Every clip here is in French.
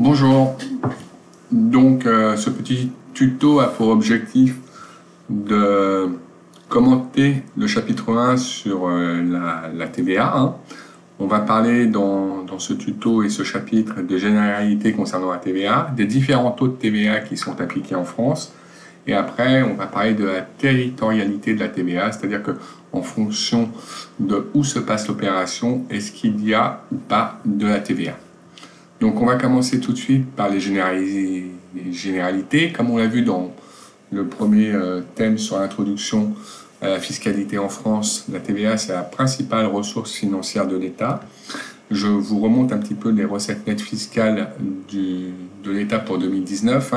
Bonjour, donc ce petit tuto a pour objectif de commenter le chapitre 1 sur la TVA. On va parler dans ce tuto et ce chapitre des généralités concernant la TVA, des différents taux de TVA qui sont appliqués en France, et après on va parler de la territorialité de la TVA, c'est-à-dire que en fonction de où se passe l'opération, est-ce qu'il y a ou pas de la TVA. Donc on va commencer tout de suite par les généralités. Comme on l'a vu dans le premier thème sur l'introduction à la fiscalité en France, la TVA c'est la principale ressource financière de l'État. Je vous remonte un petit peu les recettes nettes fiscales de l'État pour 2019.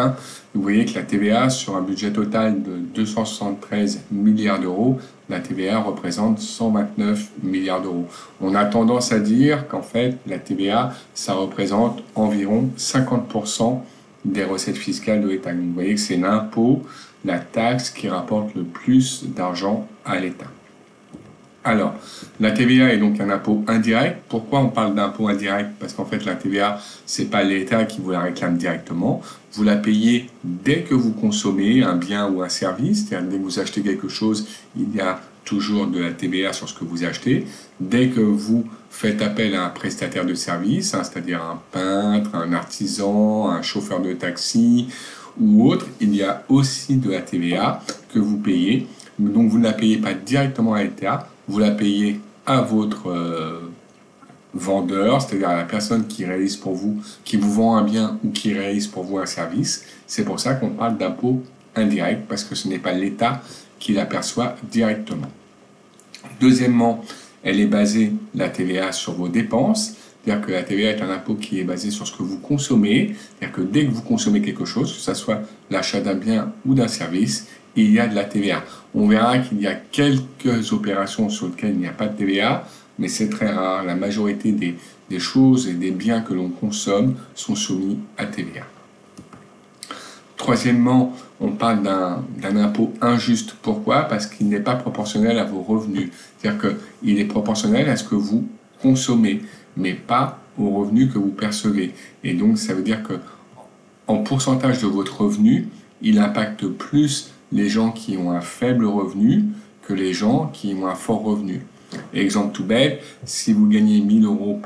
Vous voyez que la TVA, sur un budget total de 273 milliards d'euros, la TVA représente 129 milliards d'euros. On a tendance à dire qu'en fait, la TVA, ça représente environ 50% des recettes fiscales de l'État. Vous voyez que c'est l'impôt, la taxe qui rapporte le plus d'argent à l'État. Alors, la TVA est donc un impôt indirect. Pourquoi on parle d'impôt indirect? Parce qu'en fait, la TVA, c'est pas l'État qui vous la réclame directement. Vous la payez dès que vous consommez un bien ou un service. C'est-à-dire, dès que vous achetez quelque chose, il y a toujours de la TVA sur ce que vous achetez. Dès que vous faites appel à un prestataire de service, c'est-à-dire un peintre, un artisan, un chauffeur de taxi ou autre, il y a aussi de la TVA que vous payez. Donc, vous ne la payez pas directement à l'État. Vous la payez à votre vendeur, c'est-à-dire à la personne qui réalise pour vous, qui vous vend un bien ou qui réalise pour vous un service. C'est pour ça qu'on parle d'impôt indirect, parce que ce n'est pas l'État qui la perçoit directement. Deuxièmement, elle est basée, la TVA, sur vos dépenses. C'est-à-dire que la TVA est un impôt qui est basé sur ce que vous consommez. C'est-à-dire que dès que vous consommez quelque chose, que ce soit l'achat d'un bien ou d'un service, il y a de la TVA. On verra qu'il y a quelques opérations sur lesquelles il n'y a pas de TVA, mais c'est très rare. La majorité des choses et des biens que l'on consomme sont soumis à TVA. Troisièmement, on parle d'un impôt injuste. Pourquoi? Parce qu'il n'est pas proportionnel à vos revenus. C'est-à-dire qu'il est proportionnel à ce que vous consommez, mais pas aux revenus que vous percevez. Et donc, ça veut dire que en pourcentage de votre revenu, il impacte plus les gens qui ont un faible revenu que les gens qui ont un fort revenu. Exemple tout bête, si vous gagnez 1000 euros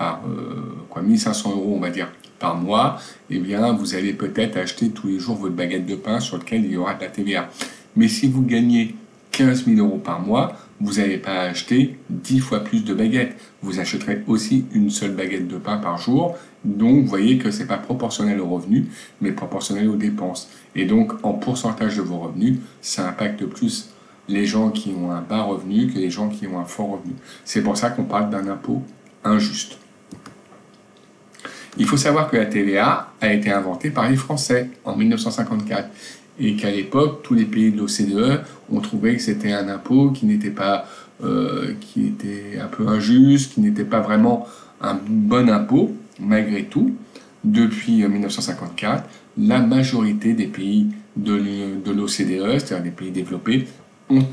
1500 euros, on va dire, par mois, eh bien, vous allez peut-être acheter tous les jours votre baguette de pain sur laquelle il y aura de la TVA. Mais si vous gagnez 15 000 euros par mois, vous n'allez pas acheter 10 fois plus de baguettes. Vous achèterez aussi une seule baguette de pain par jour. Donc, vous voyez que ce n'est pas proportionnel aux revenus, mais proportionnel aux dépenses. Et donc, en pourcentage de vos revenus, ça impacte plus les gens qui ont un bas revenu que les gens qui ont un fort revenu. C'est pour ça qu'on parle d'un impôt injuste. Il faut savoir que la TVA a été inventée par les Français en 1954 et qu'à l'époque, tous les pays de l'OCDE ont trouvé que c'était un impôt qui n'était pas, qui était un peu injuste, qui n'était pas vraiment un bon impôt. Malgré tout, depuis 1954, la majorité des pays de l'OCDE, c'est-à-dire des pays développés, ont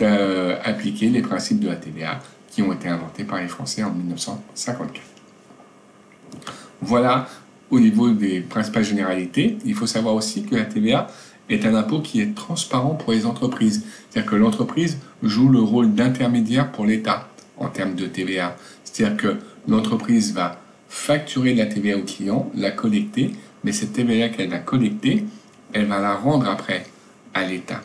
appliqué les principes de la TVA qui ont été inventés par les Français en 1954. Voilà au niveau des principales généralités. Il faut savoir aussi que la TVA est un impôt qui est transparent pour les entreprises. C'est-à-dire que l'entreprise joue le rôle d'intermédiaire pour l'État en termes de TVA. C'est-à-dire que l'entreprise va facturer de la TVA au client, la collecter, mais cette TVA qu'elle a collectée, elle va la rendre après à l'État.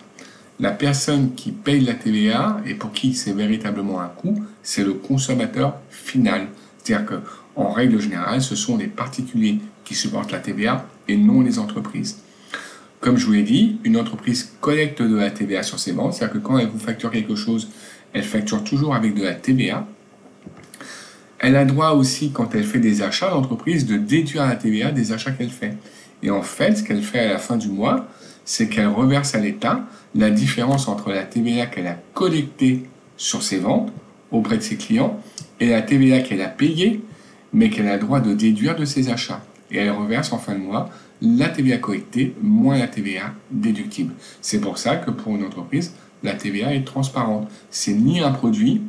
La personne qui paye la TVA et pour qui c'est véritablement un coût, c'est le consommateur final. C'est-à-dire qu'en règle générale, ce sont les particuliers qui supportent la TVA et non les entreprises. Comme je vous l'ai dit, une entreprise collecte de la TVA sur ses ventes, c'est-à-dire que quand elle vous facture quelque chose, elle facture toujours avec de la TVA. Elle a droit aussi, quand elle fait des achats, l'entreprise, de déduire la TVA des achats qu'elle fait. Et en fait, ce qu'elle fait à la fin du mois, c'est qu'elle reverse à l'État la différence entre la TVA qu'elle a collectée sur ses ventes auprès de ses clients et la TVA qu'elle a payée, mais qu'elle a le droit de déduire de ses achats. Et elle reverse en fin de mois la TVA collectée moins la TVA déductible. C'est pour ça que pour une entreprise, la TVA est transparente. C'est ni un produit,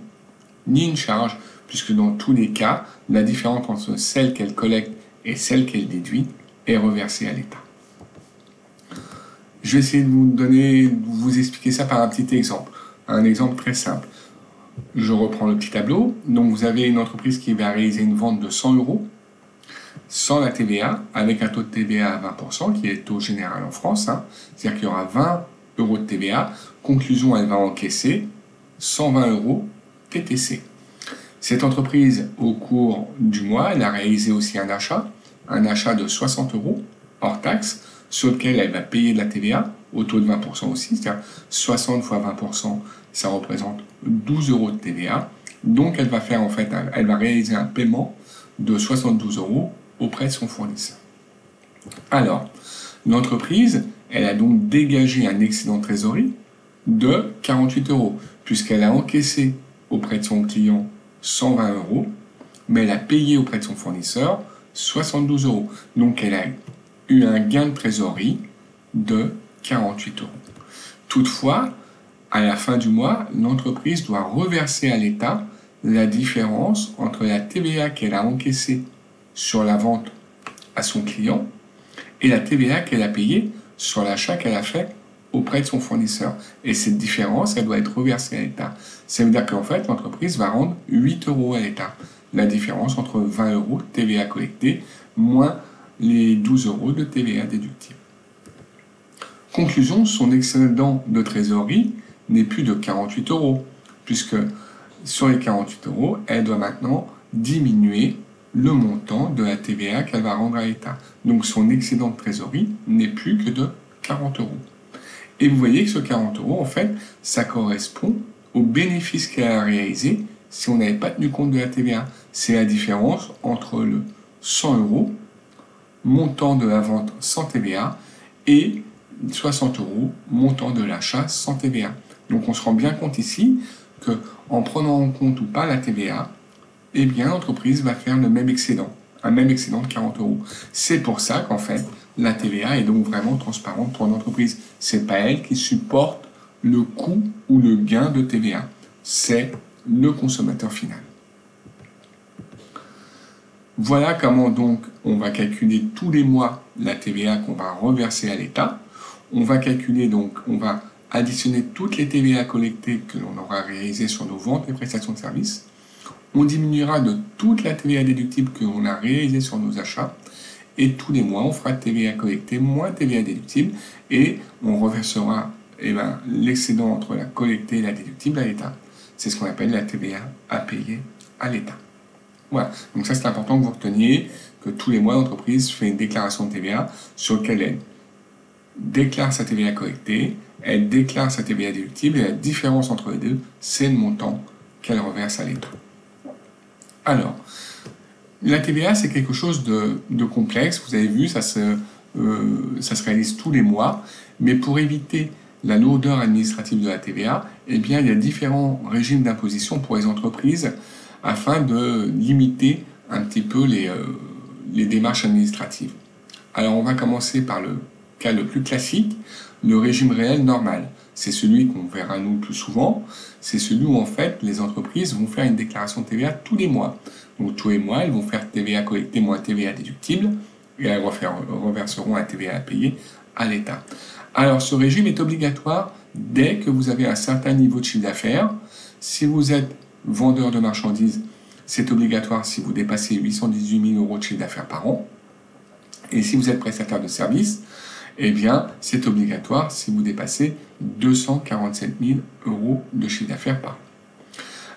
ni une charge, puisque dans tous les cas, la différence entre celle qu'elle collecte et celle qu'elle déduit est reversé à l'État. Je vais essayer de vous expliquer ça par un petit exemple. Un exemple très simple. Je reprends le petit tableau. Donc vous avez une entreprise qui va réaliser une vente de 100 euros sans la TVA, avec un taux de TVA à 20%, qui est le taux général en France. C'est-à-dire qu'il y aura 20 euros de TVA. Conclusion, elle va encaisser 120 euros TTC. Cette entreprise, au cours du mois, elle a réalisé aussi un achat de 60 euros hors taxe, sur lequel elle va payer de la TVA au taux de 20% aussi, c'est-à-dire 60 fois 20%, ça représente 12 euros de TVA. Donc elle va réaliser un paiement de 72 euros auprès de son fournisseur. Alors, l'entreprise, elle a donc dégagé un excédent de trésorerie de 48 euros, puisqu'elle a encaissé auprès de son client 120 euros, mais elle a payé auprès de son fournisseur 72 euros. Donc elle a eu un gain de trésorerie de 48 euros. Toutefois, à la fin du mois, l'entreprise doit reverser à l'État la différence entre la TVA qu'elle a encaissée sur la vente à son client et la TVA qu'elle a payée sur l'achat qu'elle a fait auprès de son fournisseur. Et cette différence, elle doit être reversée à l'État. Ça veut dire qu'en fait, l'entreprise va rendre 8 euros à l'État. La différence entre 20 euros de TVA collectée moins les 12 euros de TVA déductible. Conclusion, son excédent de trésorerie n'est plus de 48 euros, puisque sur les 48 euros, elle doit maintenant diminuer le montant de la TVA qu'elle va rendre à l'État. Donc son excédent de trésorerie n'est plus que de 40 euros. Et vous voyez que ce 40 euros, en fait, ça correspond au bénéfice qu'elle a réalisé si on n'avait pas tenu compte de la TVA. C'est la différence entre le 100 euros, montant de la vente sans TVA, et 60 euros, montant de l'achat sans TVA. Donc on se rend bien compte ici qu'en prenant en compte ou pas la TVA, eh bien l'entreprise va faire le même excédent, un même excédent de 40 euros. C'est pour ça qu'en fait, la TVA est donc vraiment transparente pour l'entreprise. C'est pas elle qui supporte le coût ou le gain de TVA. C'est le consommateur final. Voilà comment donc on va calculer tous les mois la TVA qu'on va reverser à l'État. On va calculer donc, on va additionner toutes les TVA collectées que l'on aura réalisées sur nos ventes et prestations de services. On diminuera de toute la TVA déductible que l'on a réalisée sur nos achats. Et tous les mois, on fera TVA collectée moins TVA déductible et on reversera l'excédent entre la collectée et la déductible à l'État. C'est ce qu'on appelle la TVA à payer à l'État. Voilà, donc ça c'est important que vous reteniez que tous les mois l'entreprise fait une déclaration de TVA sur laquelle elle déclare sa TVA collectée, elle déclare sa TVA déductible et la différence entre les deux, c'est le montant qu'elle reverse à l'État. Alors, la TVA c'est quelque chose de complexe, vous avez vu, ça se réalise tous les mois, mais pour éviter la lourdeur administrative de la TVA, eh bien, il y a différents régimes d'imposition pour les entreprises afin de limiter un petit peu les démarches administratives. Alors on va commencer par le cas le plus classique, le régime réel normal. C'est celui qu'on verra nous le plus souvent, c'est celui où en fait les entreprises vont faire une déclaration de TVA tous les mois. Donc tous les mois, elles vont faire TVA collectée moins TVA déductible et elles reverseront la TVA à payer à l'État. Alors ce régime est obligatoire dès que vous avez un certain niveau de chiffre d'affaires. Si vous êtes vendeur de marchandises, c'est obligatoire si vous dépassez 818 000 euros de chiffre d'affaires par an. Et si vous êtes prestataire de services, eh bien, c'est obligatoire si vous dépassez 247 000 euros de chiffre d'affaires par an.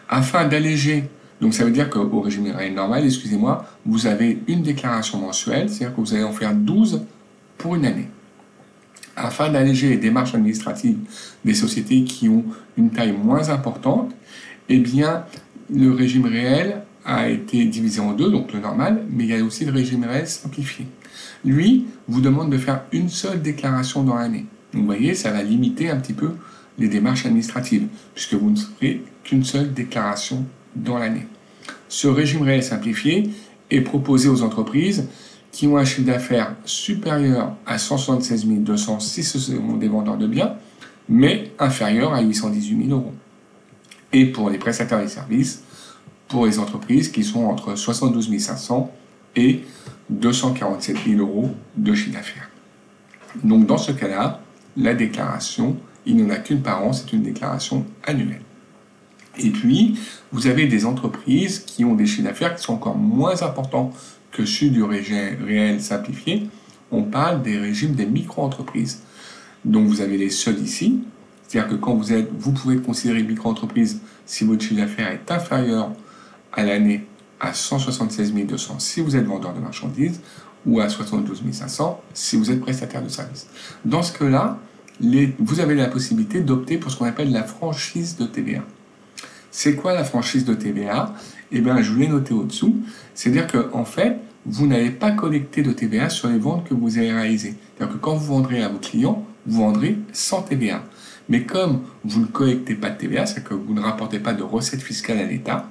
Afin d'alléger, donc ça veut dire qu'au régime réel normal, excusez-moi, vous avez une déclaration mensuelle, c'est-à-dire que vous allez en faire 12 pour une année. Afin d'alléger les démarches administratives des sociétés qui ont une taille moins importante, eh bien, le régime réel a été divisé en deux, donc le normal, mais il y a aussi le régime réel simplifié. Lui vous demande de faire une seule déclaration dans l'année. Donc vous voyez, ça va limiter un petit peu les démarches administratives, puisque vous ne ferez qu'une seule déclaration dans l'année. Ce régime réel simplifié est proposé aux entreprises qui ont un chiffre d'affaires supérieur à 176 200 si ce sont des vendeurs de biens, mais inférieur à 818 000 euros. Et pour les prestataires de services, pour les entreprises qui sont entre 72 500 et 247 000 euros de chiffre d'affaires. Donc dans ce cas-là, la déclaration, il n'y en a qu'une par an, c'est une déclaration annuelle. Et puis, vous avez des entreprises qui ont des chiffres d'affaires qui sont encore moins importants que ceux du régime réel simplifié. On parle des régimes des micro-entreprises. Donc vous avez les seuils ici, c'est-à-dire que quand vous pouvez considérer micro-entreprise si votre chiffre d'affaires est inférieur à l'année à 176 200 si vous êtes vendeur de marchandises ou à 72 500 si vous êtes prestataire de services. Dans ce cas-là, vous avez la possibilité d'opter pour ce qu'on appelle la franchise de TVA. C'est quoi la franchise de TVA? Eh bien, je vous l'ai noté au-dessous. C'est-à-dire qu'en fait, vous n'avez pas collecté de TVA sur les ventes que vous avez réalisées. C'est-à-dire que quand vous vendrez à vos clients, vous vendrez sans TVA. Mais comme vous ne collectez pas de TVA, c'est-à-dire que vous ne rapportez pas de recettes fiscales à l'État,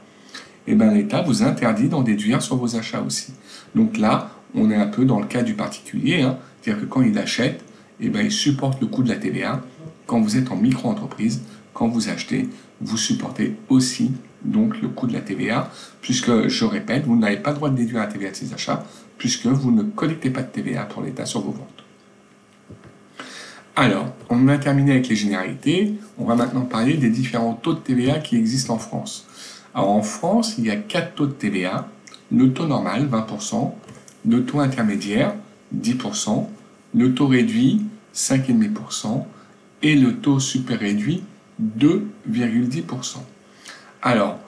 eh bien l'État vous interdit d'en déduire sur vos achats aussi. Donc là, on est un peu dans le cas du particulier, hein. C'est-à-dire que quand il achète, eh bien il supporte le coût de la TVA. Quand vous êtes en micro-entreprise, quand vous achetez, vous supportez aussi donc le coût de la TVA, puisque, je répète, vous n'avez pas le droit de déduire la TVA de ces achats, puisque vous ne collectez pas de TVA pour l'État sur vos ventes. Alors, on a terminé avec les généralités, on va maintenant parler des différents taux de TVA qui existent en France. Alors en France, il y a 4 taux de TVA, le taux normal, 20%, le taux intermédiaire, 10%, le taux réduit, 5,5%, et le taux super réduit, 2,10%. Alors,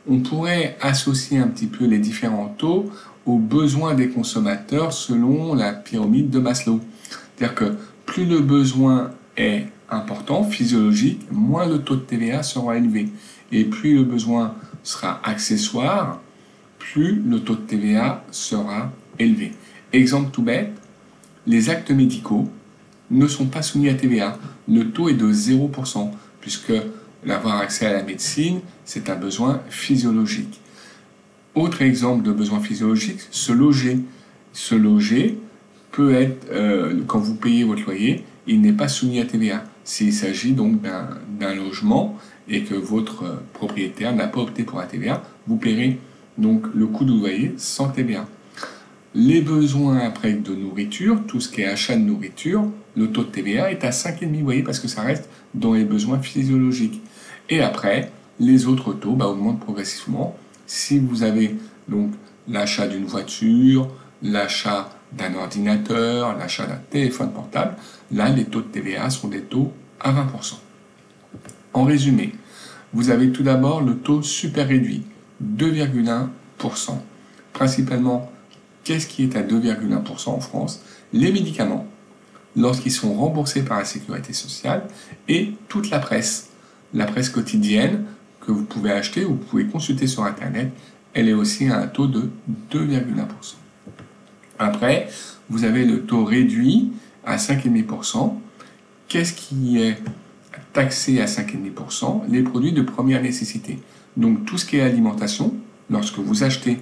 on pourrait associer un petit peu les différents taux aux besoins des consommateurs selon la pyramide de Maslow. C'est-à-dire que plus le besoin est important, physiologique, moins le taux de TVA sera élevé. Et plus le besoin sera accessoire, plus le taux de TVA sera élevé. Exemple tout bête, les actes médicaux ne sont pas soumis à TVA. Le taux est de 0%, puisque l'avoir accès à la médecine, c'est un besoin physiologique. Autre exemple de besoin physiologique, se loger. Se loger peut être, quand vous payez votre loyer, il n'est pas soumis à TVA. S'il s'agit donc d'un logement et que votre propriétaire n'a pas opté pour la TVA, vous paierez donc le coût du loyer sans TVA. Les besoins après de nourriture, tout ce qui est achat de nourriture, le taux de TVA est à 5,5, vous voyez, parce que ça reste dans les besoins physiologiques. Et après, les autres taux augmentent progressivement. Si vous avez donc l'achat d'une voiture, l'achat d'un ordinateur, l'achat d'un téléphone portable, là, les taux de TVA sont des taux à 20%. En résumé, vous avez tout d'abord le taux super réduit, 2,1%. Principalement, qu'est-ce qui est à 2,1% en France? Les médicaments, lorsqu'ils sont remboursés par la sécurité sociale, et toute la presse quotidienne que vous pouvez acheter ou vous pouvez consulter sur Internet, elle est aussi à un taux de 2,1%. Après, vous avez le taux réduit à 5,5%. Qu'est-ce qui est taxé à 5,5%? Les produits de première nécessité. Donc tout ce qui est alimentation, lorsque vous achetez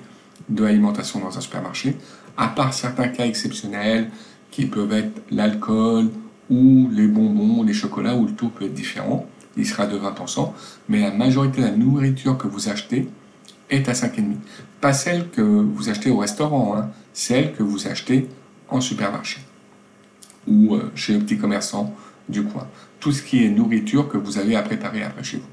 de l'alimentation dans un supermarché, à part certains cas exceptionnels qui peuvent être l'alcool ou les bonbons, les chocolats, où le taux peut être différent, il sera de 20%, mais la majorité de la nourriture que vous achetez est à 5,5%. Pas celle que vous achetez au restaurant, hein, celle que vous achetez en supermarché ou chez le petit commerçant du coin. Tout ce qui est nourriture que vous avez à préparer après chez vous.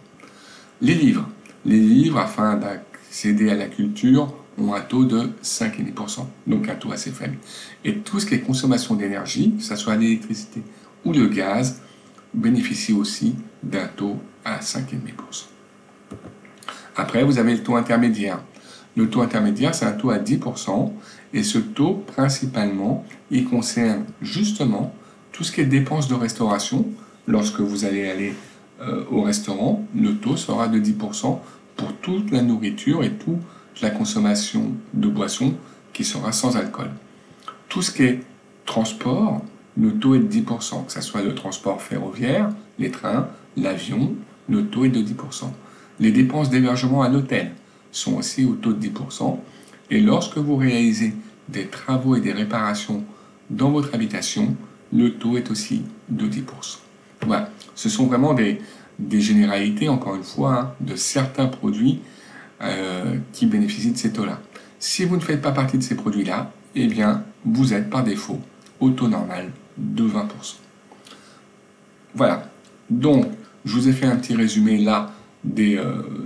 Les livres, afin d'accéder à la culture, ont un taux de 5,5%, donc un taux assez faible. Et tout ce qui est consommation d'énergie, que ce soit l'électricité ou le gaz, bénéficie aussi d'un taux à 5,5%. Après, vous avez le taux intermédiaire. Le taux intermédiaire, c'est un taux à 10%, et ce taux, principalement, il concerne justement tout ce qui est dépenses de restauration. Lorsque vous allez aller au restaurant, le taux sera de 10% pour toute la nourriture et toute la consommation de boissons qui sera sans alcool. Tout ce qui est transport, le taux est de 10%, que ce soit le transport ferroviaire, les trains, l'avion, le taux est de 10%. Les dépenses d'hébergement à l'hôtel sont aussi au taux de 10%. Et lorsque vous réalisez des travaux et des réparations dans votre habitation, le taux est aussi de 10%. Voilà, ce sont vraiment des généralités, encore une fois, hein, de certains produits qui bénéficient de ces taux-là. Si vous ne faites pas partie de ces produits-là, eh bien, vous êtes par défaut au taux normal de 20%. Voilà. Donc, je vous ai fait un petit résumé là des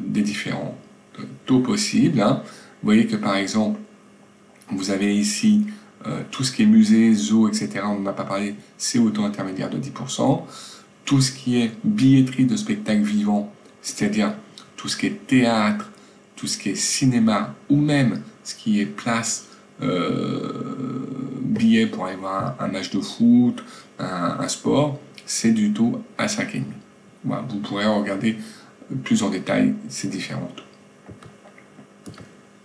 différents taux possibles. Hein. Vous voyez que par exemple, vous avez ici tout ce qui est musée, zoo, etc. On n'en a pas parlé, c'est au taux intermédiaire de 10%. Tout ce qui est billetterie de spectacle vivant, c'est-à-dire tout ce qui est théâtre, tout ce qui est cinéma, ou même ce qui est place, billets pour aller voir un match de foot, un sport, c'est du taux à 5,5. Voilà, vous pourrez regarder plus en détail ces différents taux.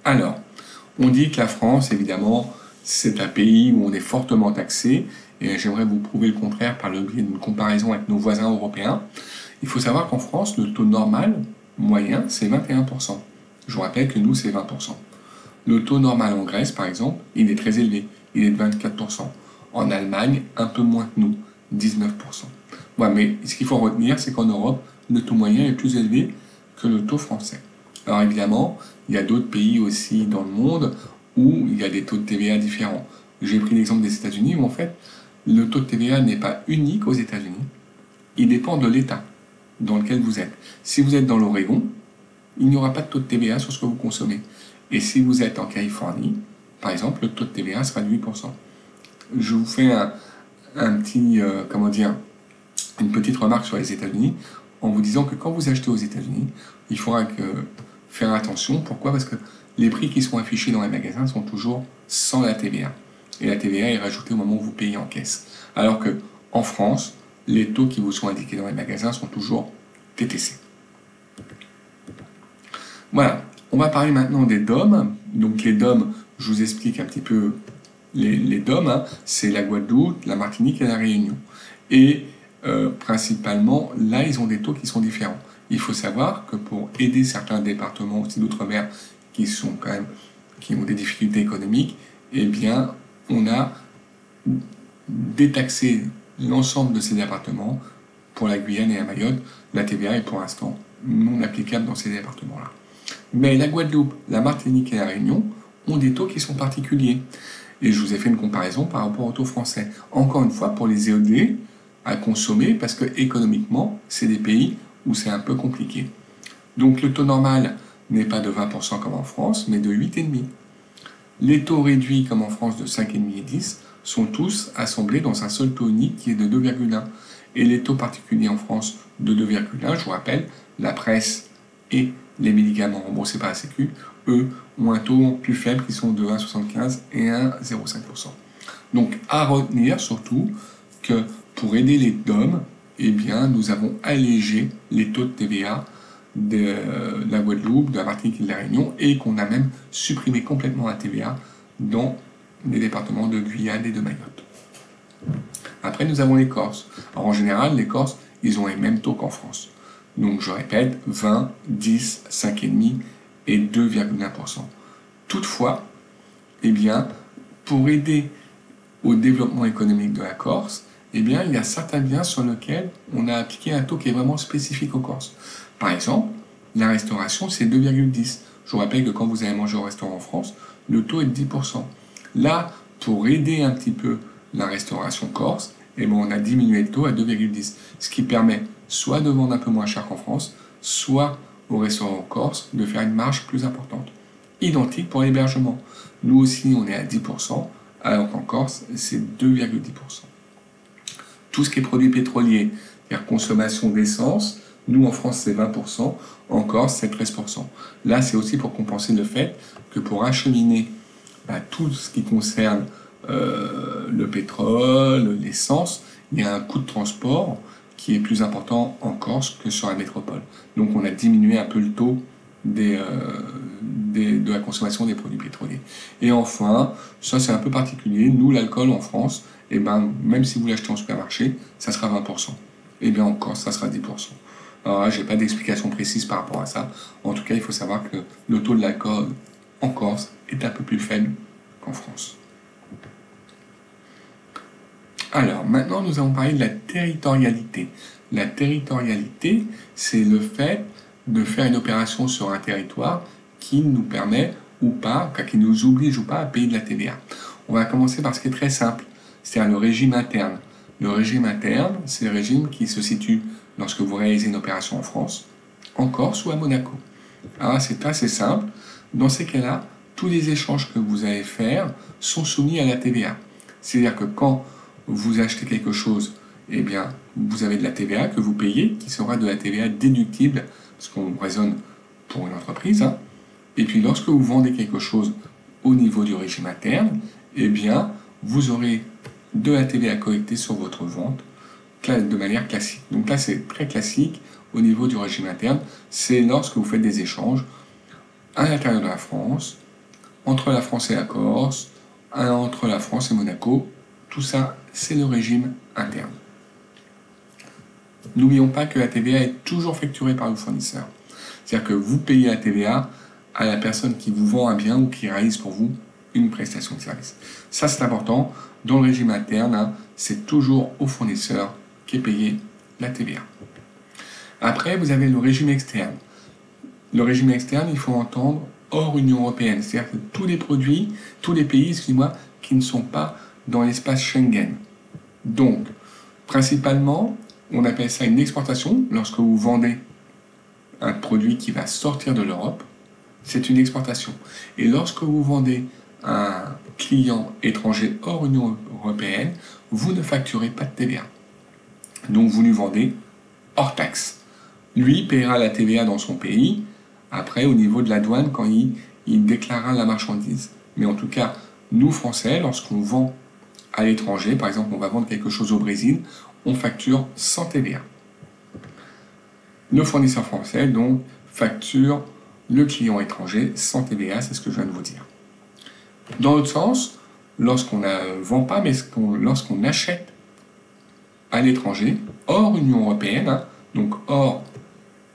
Alors, on dit que la France, évidemment, c'est un pays où on est fortement taxé, et j'aimerais vous prouver le contraire par le biais d'une comparaison avec nos voisins européens. Il faut savoir qu'en France, le taux normal moyen, c'est 21%. Je vous rappelle que nous, c'est 20%. Le taux normal en Grèce, par exemple, il est très élevé, il est de 24%. En Allemagne, un peu moins que nous, 19%. Ouais, mais ce qu'il faut retenir, c'est qu'en Europe, le taux moyen est plus élevé que le taux français. Alors évidemment, il y a d'autres pays aussi dans le monde où il y a des taux de TVA différents. J'ai pris l'exemple des États-Unis où en fait, le taux de TVA n'est pas unique aux États-Unis. Il dépend de l'État dans lequel vous êtes. Si vous êtes dans l'Oregon, il n'y aura pas de taux de TVA sur ce que vous consommez. Et si vous êtes en Californie, par exemple, le taux de TVA sera de 8%. Je vous fais un petit, une petite remarque sur les États-Unis en vous disant que quand vous achetez aux États-Unis, il faudra faire attention. Pourquoi? Parce que les prix qui sont affichés dans les magasins sont toujours sans la TVA. Et la TVA est rajoutée au moment où vous payez en caisse. Alors que en France, les taux qui vous sont indiqués dans les magasins sont toujours TTC. Voilà, on va parler maintenant des DOM. Donc les DOM, je vous explique un petit peu les DOM, hein. C'est la Guadeloupe, la Martinique et la Réunion. Et principalement, là, ils ont des taux qui sont différents. Il faut savoir que pour aider certains départements aussi d'outre-mer qui ont des difficultés économiques, eh bien, on a détaxé l'ensemble de ces départements. Pour la Guyane et la Mayotte, la TVA est pour l'instant non applicable dans ces départements-là. Mais la Guadeloupe, la Martinique et la Réunion ont des taux qui sont particuliers. Et je vous ai fait une comparaison par rapport au taux français. Encore une fois, pour les aider à consommer, parce que économiquement, c'est des pays où c'est un peu compliqué. Donc le taux normal n'est pas de 20% comme en France, mais de 8,5%. Les taux réduits comme en France de 5,5 et 10 sont tous assemblés dans un seul taux unique qui est de 2,1. Et les taux particuliers en France de 2,1, je vous rappelle, la presse et les médicaments remboursés par la Sécu, eux, ont un taux plus faible qui sont de 1,75 et 1,05%. Donc à retenir surtout que pour aider les DOM, eh bien, nous avons allégé les taux de TVA de la Guadeloupe, de la Martinique et de la Réunion, et qu'on a même supprimé complètement la TVA dans les départements de Guyane et de Mayotte. Après, nous avons les Corses. Alors, en général, les Corses, ils ont les mêmes taux qu'en France. Donc, je répète, 20, 10, 5,5 et 2,1%. Toutefois, eh bien, pour aider au développement économique de la Corse, eh bien, il y a certains biens sur lesquels on a appliqué un taux qui est vraiment spécifique aux Corses. Par exemple, la restauration, c'est 2,10. Je vous rappelle que quand vous allez manger au restaurant en France, le taux est de 10%. Là, pour aider un petit peu la restauration corse, eh bien, on a diminué le taux à 2,10. Ce qui permet soit de vendre un peu moins cher qu'en France, soit au restaurant corse de faire une marge plus importante. Identique pour l'hébergement. Nous aussi, on est à 10%, alors qu'en Corse, c'est 2,10%. Tout ce qui est produits pétroliers, c'est-à-dire consommation d'essence, nous en France c'est 20%, en Corse c'est 13%. Là c'est aussi pour compenser le fait que pour acheminer tout ce qui concerne le pétrole, l'essence, il y a un coût de transport qui est plus important en Corse que sur la métropole. Donc on a diminué un peu le taux de la consommation des produits pétroliers. Et enfin, ça c'est un peu particulier, nous l'alcool en France, et même si vous l'achetez en supermarché, ça sera 20%. Et bien en Corse, ça sera 10%. Alors là, je n'ai pas d'explication précise par rapport à ça. En tout cas, il faut savoir que le taux de l'alcool en Corse est un peu plus faible qu'en France. Alors, maintenant, nous allons parler de la territorialité. La territorialité, c'est le fait de faire une opération sur un territoire qui nous permet, ou pas, qui nous oblige ou pas à payer de la TVA. On va commencer par ce qui est très simple, c'est-à-dire le régime interne. Le régime interne, c'est le régime qui se situe lorsque vous réalisez une opération en France, en Corse ou à Monaco. Alors c'est assez simple. Dans ces cas-là, tous les échanges que vous allez faire sont soumis à la TVA. C'est-à-dire que quand vous achetez quelque chose, eh bien, vous avez de la TVA que vous payez, qui sera de la TVA déductible, parce qu'on raisonne pour une entreprise. Hein. Et puis lorsque vous vendez quelque chose au niveau du régime interne, eh bien, vous aurez de la TVA collectée sur votre vente de manière classique. Donc là, c'est très classique au niveau du régime interne. C'est lorsque vous faites des échanges à l'intérieur de la France, entre la France et la Corse, entre la France et Monaco. Tout ça, c'est le régime interne. N'oublions pas que la TVA est toujours facturée par le fournisseur. C'est-à-dire que vous payez la TVA à la personne qui vous vend un bien ou qui réalise pour vous une prestation de service. Ça, c'est important. Dans le régime interne, hein, c'est toujours au fournisseur qui est payé la TVA. Après, vous avez le régime externe. Le régime externe, il faut entendre hors Union européenne. C'est-à-dire que tous les produits, tous les pays, excusez-moi, qui ne sont pas dans l'espace Schengen. Donc, principalement, on appelle ça une exportation. Lorsque vous vendez un produit qui va sortir de l'Europe, c'est une exportation. Et lorsque vous vendez un client étranger hors Union européenne, vous ne facturez pas de TVA. Donc vous lui vendez hors taxe. Lui paiera la TVA dans son pays, après au niveau de la douane quand il déclarera la marchandise. Mais en tout cas, nous Français, lorsqu'on vend à l'étranger, par exemple on va vendre quelque chose au Brésil, on facture sans TVA. Le fournisseur français donc facture le client étranger sans TVA, c'est ce que je viens de vous dire. Dans l'autre sens, lorsqu'on ne vend pas, mais lorsqu'on achète à l'étranger, hors Union européenne, hein, donc hors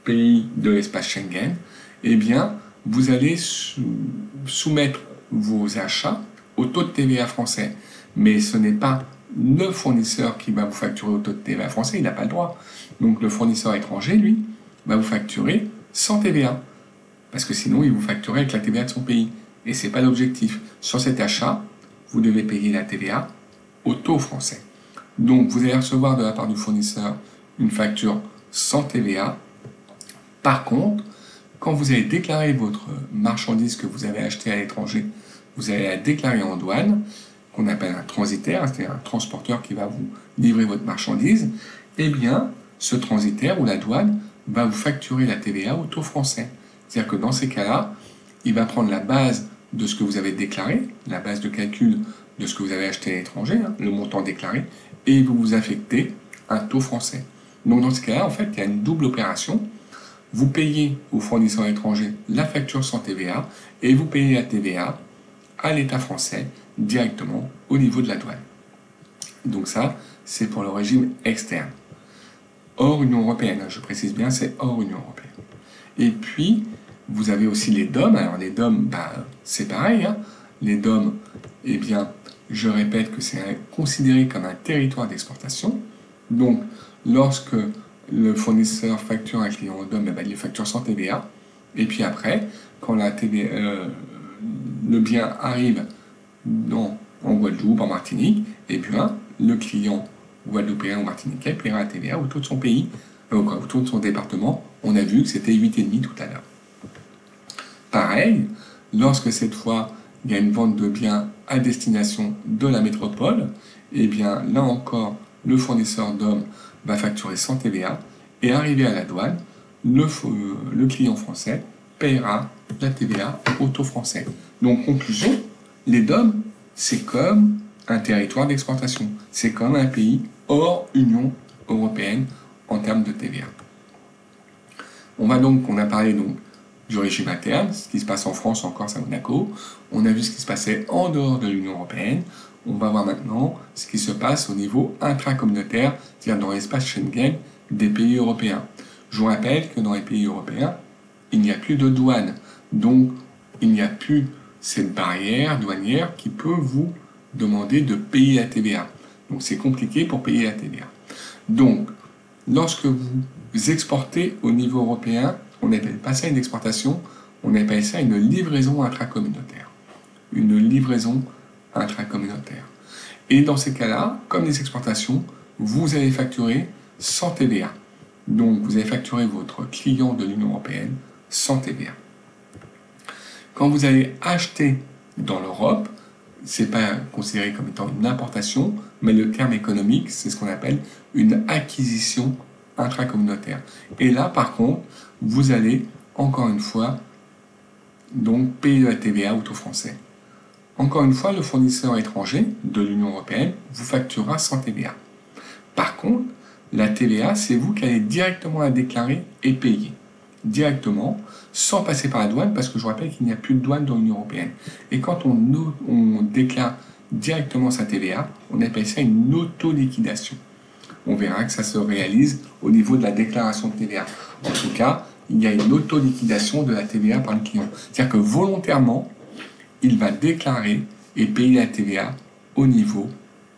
pays de l'espace Schengen, eh bien, vous allez soumettre vos achats au taux de TVA français. Mais ce n'est pas le fournisseur qui va vous facturer au taux de TVA français, il n'a pas le droit. Donc le fournisseur étranger, lui, va vous facturer sans TVA. Parce que sinon, il vous facturerait avec la TVA de son pays. Et ce n'est pas l'objectif. Sur cet achat, vous devez payer la TVA au taux français. Donc, vous allez recevoir de la part du fournisseur une facture sans TVA. Par contre, quand vous allez déclarer votre marchandise que vous avez achetée à l'étranger, vous allez la déclarer en douane, qu'on appelle un transitaire, c'est-à-dire un transporteur qui va vous livrer votre marchandise. Eh bien, ce transitaire ou la douane va vous facturer la TVA au taux français. C'est-à-dire que dans ces cas-là, il va prendre la base de ce que vous avez déclaré, la base de calcul de ce que vous avez acheté à l'étranger, hein, le montant déclaré, et il va vous affecter un taux français. Donc dans ce cas-là, en fait, il y a une double opération. Vous payez au fournisseur étranger la facture sans TVA et vous payez la TVA à l'État français directement au niveau de la douane. Donc ça, c'est pour le régime externe. Hors Union européenne, hein, je précise bien, c'est hors Union européenne. Et puis, vous avez aussi les DOM. Alors les DOM, c'est pareil. Hein. Les DOM, eh bien, je répète que c'est considéré comme un territoire d'exportation. Donc, lorsque le fournisseur facture un client en DOM, il les facture sans TVA. Et puis après, quand la TVA, le bien arrive en Guadeloupe, en Martinique, eh bien, le client guadeloupéen ou martiniquais paiera la TVA au taux de son pays, au taux de son département. On a vu que c'était 8,5 tout à l'heure. Pareil, lorsque cette fois il y a une vente de biens à destination de la métropole, eh bien là encore, le fournisseur d'hommes va facturer sans TVA et arrivé à la douane, le client français paiera la TVA au taux français. Donc conclusion, les DOM, c'est comme un territoire d'exportation, c'est comme un pays hors Union européenne en termes de TVA. On a parlé donc du régime interne, ce qui se passe en France, en Corse, à Monaco. On a vu ce qui se passait en dehors de l'Union européenne. On va voir maintenant ce qui se passe au niveau intracommunautaire, c'est-à-dire dans l'espace Schengen des pays européens. Je vous rappelle que dans les pays européens, il n'y a plus de douane. Donc, il n'y a plus cette barrière douanière qui peut vous demander de payer la TVA. Donc, c'est compliqué pour payer la TVA. Donc, lorsque vous exportez au niveau européen, on appelle pas ça une exportation, On appelle ça une livraison intracommunautaire. Une livraison intracommunautaire. Et dans ces cas-là, comme les exportations, vous allez facturer sans TVA. Donc, vous allez facturer votre client de l'Union européenne sans TVA. Quand vous allez acheter dans l'Europe, ce n'est pas considéré comme étant une importation, mais le terme économique, c'est ce qu'on appelle une acquisition intracommunautaire. Et là, par contre, vous allez, encore une fois, donc payer la TVA au taux français. Encore une fois, le fournisseur étranger de l'Union européenne vous facturera sans TVA. Par contre, la TVA, c'est vous qui allez directement la déclarer et payer. Directement, sans passer par la douane, parce que je vous rappelle qu'il n'y a plus de douane dans l'Union européenne. Et quand on déclare directement sa TVA, on appelle ça une auto-liquidation. On verra que ça se réalise au niveau de la déclaration de TVA. En tout cas, il y a une auto-liquidation de la TVA par le client. C'est-à-dire que volontairement, il va déclarer et payer la TVA au niveau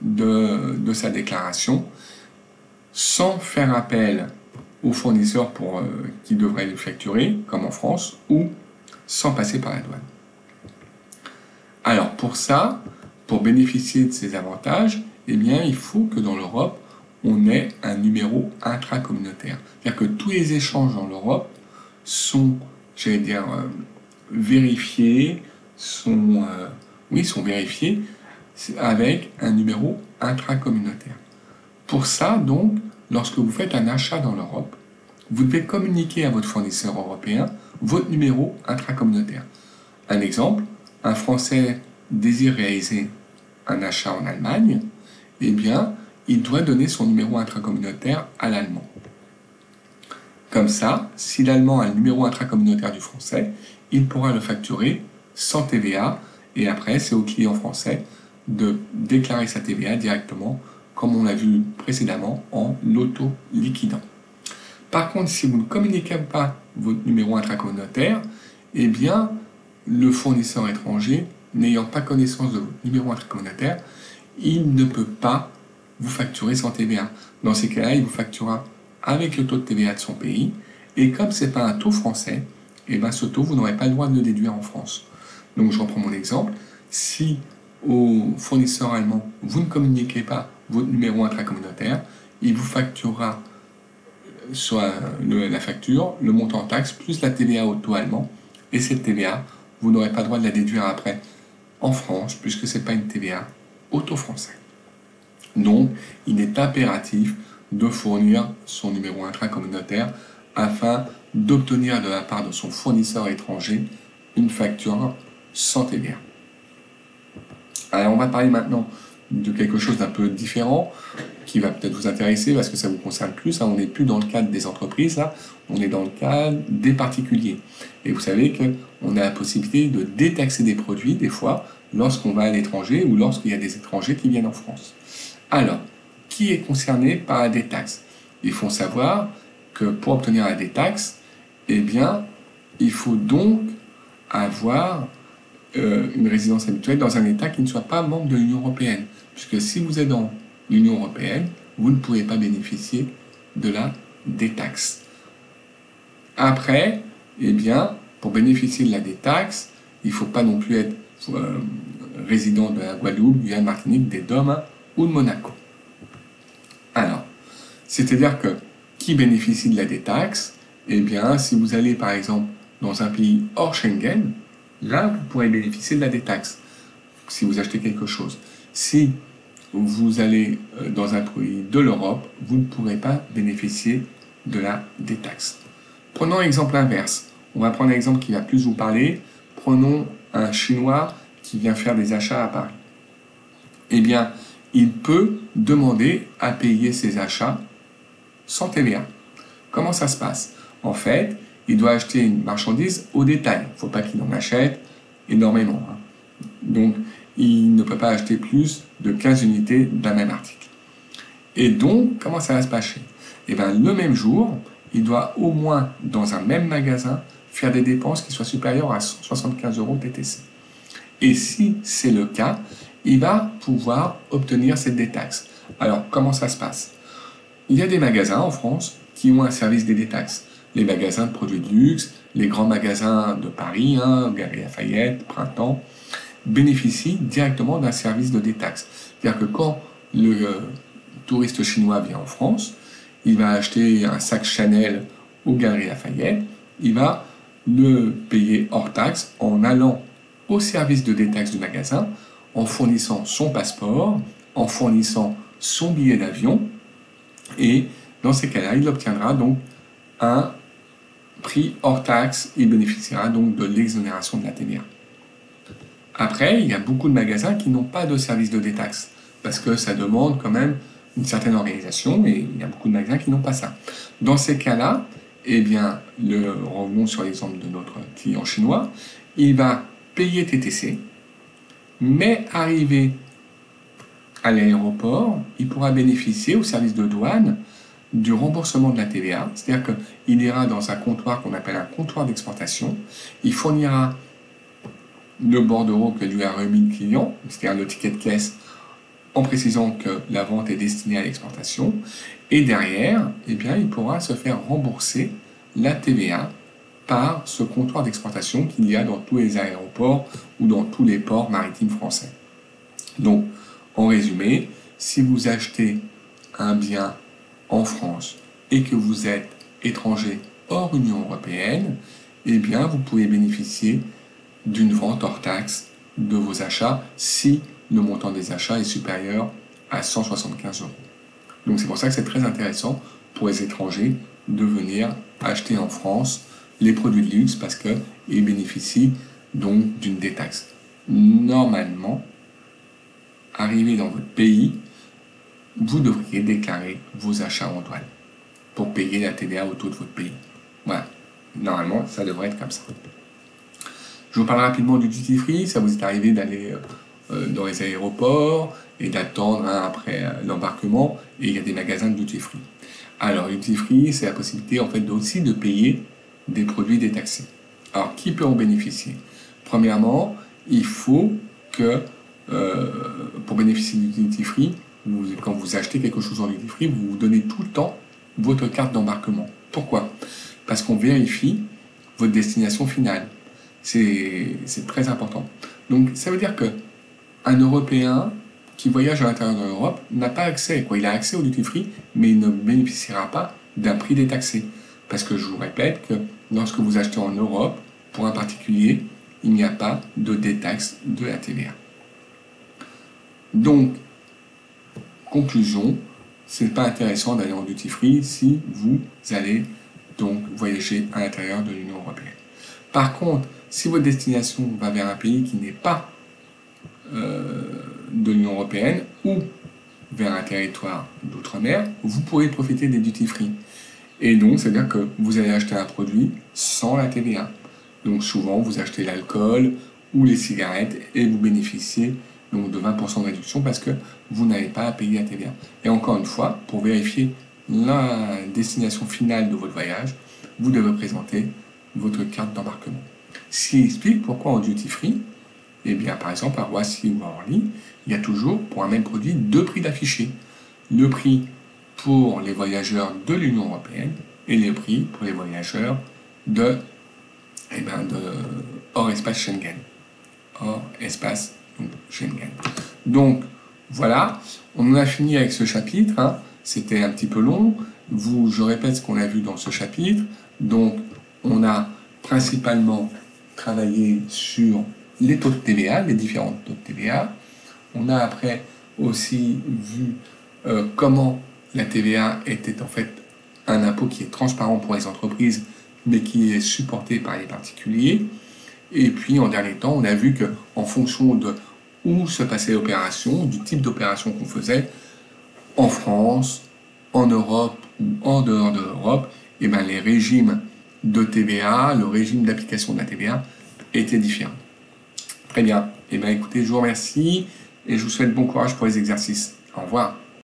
de sa déclaration, sans faire appel au fournisseur qui devrait le facturer, comme en France, ou sans passer par la douane. Alors pour ça, pour bénéficier de ces avantages, eh bien, il faut que dans l'Europe, on ait un numéro intracommunautaire. C'est-à-dire que tous les échanges dans l'Europe sont, j'allais dire, vérifiés, sont vérifiés avec un numéro intracommunautaire. Pour ça, donc, lorsque vous faites un achat dans l'Europe, vous devez communiquer à votre fournisseur européen votre numéro intracommunautaire. Un exemple, un Français désire réaliser un achat en Allemagne, eh bien, il doit donner son numéro intracommunautaire à l'Allemand. Comme ça, si l'Allemand a le numéro intracommunautaire du Français, il pourra le facturer sans TVA, et après, c'est au client français de déclarer sa TVA directement, comme on l'a vu précédemment, en l'auto-liquidant. Par contre, si vous ne communiquez pas votre numéro intracommunautaire, eh bien, le fournisseur étranger, n'ayant pas connaissance de votre numéro intracommunautaire, il ne peut pas vous facturer sans TVA. Dans ces cas-là, il vous facturera avec le taux de TVA de son pays, et comme ce n'est pas un taux français, eh bien, ce taux, vous n'aurez pas le droit de le déduire en France. Donc, je reprends mon exemple. Si au fournisseur allemand, vous ne communiquez pas votre numéro intracommunautaire, il vous facturera soit la facture, le montant en taxe, plus la TVA au taux allemand, et cette TVA, vous n'aurez pas le droit de la déduire après en France, puisque ce n'est pas une TVA au taux français. Donc, il est impératif de fournir son numéro intracommunautaire afin d'obtenir de la part de son fournisseur étranger une facture sans TVA. Alors, on va parler maintenant de quelque chose d'un peu différent qui va peut-être vous intéresser parce que ça vous concerne plus. On n'est plus dans le cadre des entreprises, là, on est dans le cadre des particuliers. Et vous savez qu'on a la possibilité de détaxer des produits, des fois, lorsqu'on va à l'étranger ou lorsqu'il y a des étrangers qui viennent en France. Alors, qui est concerné par la détaxe? Il faut savoir que pour obtenir la détaxe, eh bien, il faut donc avoir une résidence habituelle dans un État qui ne soit pas membre de l'Union européenne. Puisque si vous êtes dans l'Union européenne, vous ne pouvez pas bénéficier de la détaxe. Après, eh bien, pour bénéficier de la détaxe, il ne faut pas non plus être résident de la Guadeloupe, Guyane, Martinique, des DOM ou de Monaco. Alors, c'est-à-dire que qui bénéficie de la détaxe? Eh bien, si vous allez par exemple dans un pays hors Schengen, là, vous pourrez bénéficier de la détaxe si vous achetez quelque chose. Si vous allez dans un pays de l'Europe, vous ne pourrez pas bénéficier de la détaxe. Prenons l'exemple inverse. On va prendre un exemple qui va plus vous parler. Prenons un Chinois qui vient faire des achats à Paris. Eh bien, il peut demander à payer ses achats sans TVA. Comment ça se passe? En fait, il doit acheter une marchandise au détail. Il ne faut pas qu'il en achète énormément. Donc, il ne peut pas acheter plus de 15 unités d'un même article. Et donc, comment ça va se passer? Eh bien, le même jour, il doit au moins, dans un même magasin, faire des dépenses qui soient supérieures à 175 € TTC. Et si c'est le cas, il va pouvoir obtenir cette détaxe. Alors, comment ça se passe? Il y a des magasins en France qui ont un service des détaxes. les magasins de produits de luxe, les grands magasins de Paris, Galeries Lafayette, Printemps, bénéficient directement d'un service de détaxe. C'est-à-dire que quand le touriste chinois vient en France, il va acheter un sac Chanel aux Galeries Lafayette, il va le payer hors taxe en allant au service de détaxe du magasin, en fournissant son passeport, en fournissant son billet d'avion, et dans ces cas-là, il obtiendra donc un prix hors taxe, il bénéficiera donc de l'exonération de la TVA. Après, il y a beaucoup de magasins qui n'ont pas de service de détaxe, parce que ça demande quand même une certaine organisation, et il y a beaucoup de magasins qui n'ont pas ça. Dans ces cas-là, eh bien, revenons sur l'exemple de notre client chinois, il va payer TTC, mais arrivé à l'aéroport, il pourra bénéficier au service de douane du remboursement de la TVA, c'est-à-dire qu'il ira dans un comptoir qu'on appelle un comptoir d'exportation, il fournira le bordereau que lui a remis le client, c'est-à-dire le ticket de caisse, en précisant que la vente est destinée à l'exportation, et derrière, eh bien, il pourra se faire rembourser la TVA par ce comptoir d'exportation qu'il y a dans tous les aéroports ou dans tous les ports maritimes français. Donc, en résumé, si vous achetez un bien en France et que vous êtes étranger hors Union européenne, eh bien, vous pouvez bénéficier d'une vente hors taxe de vos achats si le montant des achats est supérieur à 175 €. Donc c'est pour ça que c'est très intéressant pour les étrangers de venir acheter en France les produits de luxe parce qu'ils bénéficient donc d'une détaxe. Normalement, arrivé dans votre pays, vous devriez déclarer vos achats en douane pour payer la TVA au taux de votre pays. Voilà, normalement ça devrait être comme ça. Je vous parle rapidement du duty free. Ça vous est arrivé d'aller dans les aéroports et d'attendre après l'embarquement, et il y a des magasins de duty free. Alors, duty free, c'est la possibilité en fait aussi de payer des produits détaxés. Alors, qui peut en bénéficier? Premièrement, il faut que pour bénéficier du duty free, quand vous achetez quelque chose en duty free, vous donnez tout le temps votre carte d'embarquement. Pourquoi? Parce qu'on vérifie votre destination finale. C'est très important. Donc, ça veut dire qu'un Européen qui voyage à l'intérieur de l'Europe n'a pas accès, il a accès au duty free, mais il ne bénéficiera pas d'un prix détaxé. Parce que je vous répète que lorsque vous achetez en Europe, pour un particulier, il n'y a pas de détaxe de la TVA. Donc, conclusion, ce n'est pas intéressant d'aller en duty free si vous allez donc voyager à l'intérieur de l'Union européenne. Par contre, si votre destination va vers un pays qui n'est pas de l'Union européenne ou vers un territoire d'outre-mer, vous pourrez profiter des duty free. Et donc, c'est-à-dire que vous allez acheter un produit sans la TVA. Donc souvent, vous achetez l'alcool ou les cigarettes et vous bénéficiez donc de 20% de réduction parce que vous n'avez pas à payer la TVA. Et encore une fois, pour vérifier la destination finale de votre voyage, vous devez présenter votre carte d'embarquement. Ce qui explique pourquoi en duty free, eh bien, par exemple, à Roissy ou à Orly, il y a toujours, pour un même produit, deux prix d'affiché. Le prix pour les voyageurs de l'Union européenne et le prix pour les voyageurs hors espace Schengen. Hors espace Schengen. Donc, voilà, on en a fini avec ce chapitre. C'était un petit peu long. Je répète ce qu'on a vu dans ce chapitre. Donc, on a principalement travaillé sur les taux de TVA, les différents taux de TVA. On a après aussi vu comment la TVA était en fait un impôt qui est transparent pour les entreprises, mais qui est supporté par les particuliers. Et puis, en dernier temps, on a vu qu'en fonction de où se passait l'opération, du type d'opération qu'on faisait, en France, en Europe ou en dehors de l'Europe, et bien les régimes de TVA, le régime d'application de la TVA étaient différents. Très bien. Et bien écoutez, je vous remercie et je vous souhaite bon courage pour les exercices. Au revoir.